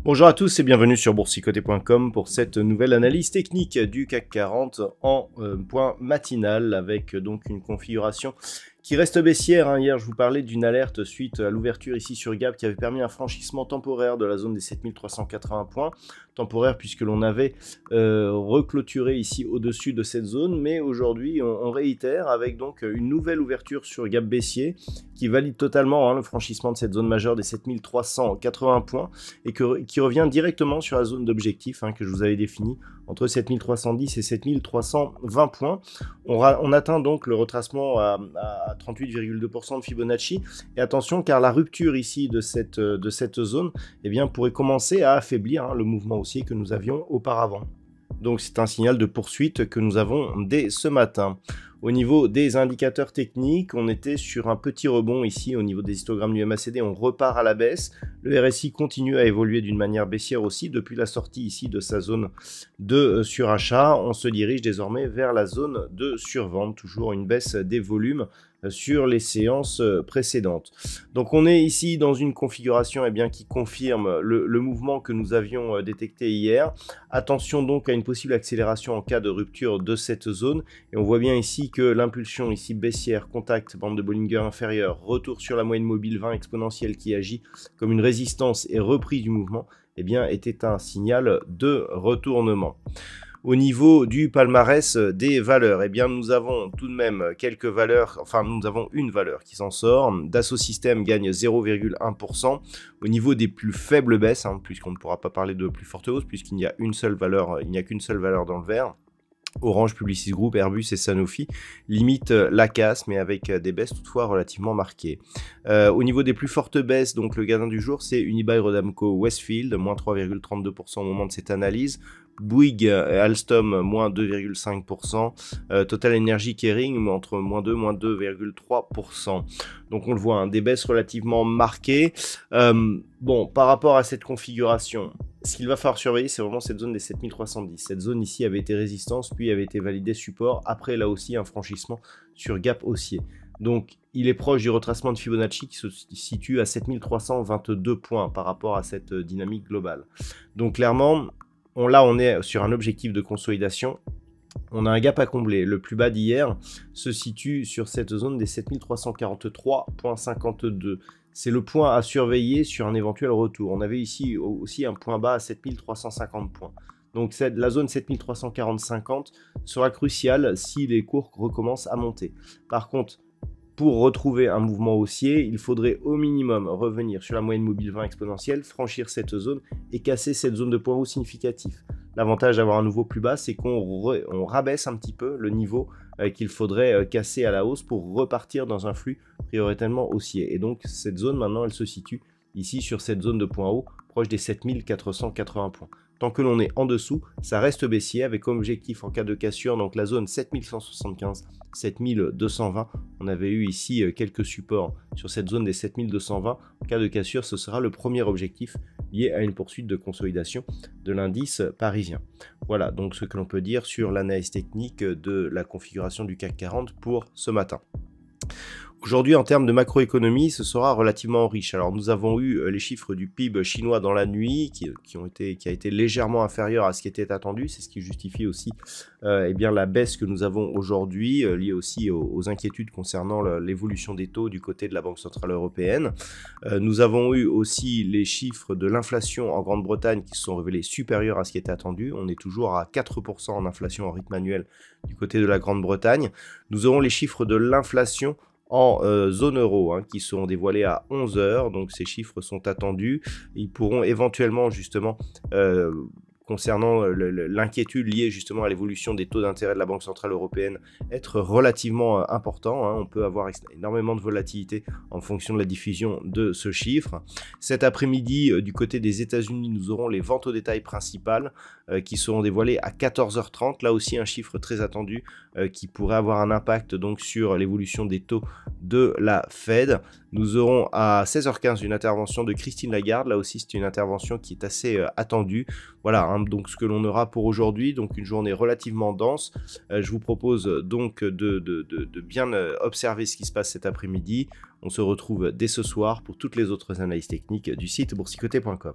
Bonjour à tous et bienvenue sur boursicoté.com pour cette nouvelle analyse technique du CAC 40 en point matinal avec donc une configuration qui reste baissière. Hier, je vous parlais d'une alerte suite à l'ouverture ici sur Gap qui avait permis un franchissement temporaire de la zone des 7380 points. Temporaire puisque l'on avait reclôturé ici au-dessus de cette zone, mais aujourd'hui on réitère avec donc une nouvelle ouverture sur Gap baissier qui valide totalement le franchissement de cette zone majeure des 7380 points et qui revient directement sur la zone d'objectif que je vous avais définie entre 7310 et 7320 points. On atteint donc le retracement à 38,2% de Fibonacci. Et attention, car la rupture ici de cette zone pourrait commencer à affaiblir le mouvement haussier que nous avions auparavant. Donc c'est un signal de poursuite que nous avons dès ce matin. Au niveau des indicateurs techniques, on était sur un petit rebond ici au niveau des histogrammes du MACD, on repart à la baisse. Le RSI continue à évoluer d'une manière baissière aussi depuis la sortie ici de sa zone de surachat. On se dirige désormais vers la zone de survente, toujours une baisse des volumes sur les séances précédentes. Donc on est ici dans une configuration qui confirme le mouvement que nous avions détecté hier. Attention donc à une possible accélération en cas de rupture de cette zone. Et on voit bien ici que l'impulsion ici baissière, contact, bande de Bollinger inférieure, retour sur la moyenne mobile 20 exponentielle qui agit comme une résistance et reprise du mouvement, était un signal de retournement. Au niveau du palmarès des valeurs, nous avons tout de même quelques valeurs, nous avons une valeur qui s'en sort. Dassault Systèmes gagne 0,1%. Au niveau des plus faibles baisses, puisqu'on ne pourra pas parler de plus forte hausse, puisqu'il n'y a qu'une seule valeur dans le vert. Orange, Publicis Group, Airbus et Sanofi limitent la casse, mais avec des baisses toutefois relativement marquées. Au niveau des plus fortes baisses, donc le gagnant du jour, c'est Unibail-Rodamco Westfield, moins 3,32% au moment de cette analyse. Bouygues et Alstom, moins 2,5%. Total Energy Kering, entre moins 2 et 2,3%. Donc on le voit, des baisses relativement marquées. Bon, par rapport à cette configuration, ce qu'il va falloir surveiller, c'est vraiment cette zone des 7310. Cette zone ici avait été résistance, puis avait été validée support. Après, là aussi, un franchissement sur gap haussier. Donc, il est proche du retracement de Fibonacci qui se situe à 7322 points par rapport à cette dynamique globale. Donc, clairement, on est sur un objectif de consolidation. On a un gap à combler. Le plus bas d'hier se situe sur cette zone des 7343,52. C'est le point à surveiller sur un éventuel retour. On avait ici aussi un point bas à 7350 points. Donc la zone 7340-50 sera cruciale si les cours recommencent à monter. Par contre, pour retrouver un mouvement haussier, il faudrait au minimum revenir sur la moyenne mobile 20 exponentielle, franchir cette zone et casser cette zone de point haut significatif. L'avantage d'avoir un nouveau plus bas, c'est qu'on rabaisse un petit peu le niveau qu'il faudrait casser à la hausse pour repartir dans un flux prioritairement haussier. Et donc cette zone maintenant, elle se situe ici sur cette zone de point haut, proche des 7480 points. Tant que l'on est en dessous, ça reste baissier avec comme objectif en cas de cassure, donc la zone 7175, 7220. On avait eu ici quelques supports sur cette zone des 7220. En cas de cassure, ce sera le premier objectif lié à une poursuite de consolidation de l'indice parisien. Voilà donc ce que l'on peut dire sur l'analyse technique de la configuration du CAC 40 pour ce matin. Aujourd'hui, en termes de macroéconomie, ce sera relativement riche. Alors, nous avons eu les chiffres du PIB chinois dans la nuit, qui a été légèrement inférieur à ce qui était attendu. C'est ce qui justifie aussi la baisse que nous avons aujourd'hui, liée aussi aux inquiétudes concernant l'évolution des taux du côté de la Banque Centrale Européenne. Nous avons eu aussi les chiffres de l'inflation en Grande-Bretagne qui se sont révélés supérieurs à ce qui était attendu. On est toujours à 4% en inflation en rythme annuel du côté de la Grande-Bretagne. Nous aurons les chiffres de l'inflation en zone euro qui seront dévoilés à 11 h, donc ces chiffres sont attendus. Ils pourront éventuellement justement concernant l'inquiétude liée justement à l'évolution des taux d'intérêt de la Banque Centrale Européenne être relativement important. Hein. On peut avoir énormément de volatilité en fonction de la diffusion de ce chiffre. Cet après-midi, du côté des États-Unis, nous aurons les ventes au détail principales qui seront dévoilées à 14h30. Là aussi, un chiffre très attendu qui pourrait avoir un impact donc sur l'évolution des taux de la Fed. Nous aurons à 16h15 une intervention de Christine Lagarde. Là aussi, c'est une intervention qui est assez attendue. Voilà, hein, donc ce que l'on aura pour aujourd'hui. Donc une journée relativement dense. Je vous propose donc de bien observer ce qui se passe cet après-midi. On se retrouve dès ce soir pour toutes les autres analyses techniques du site boursicoté.com.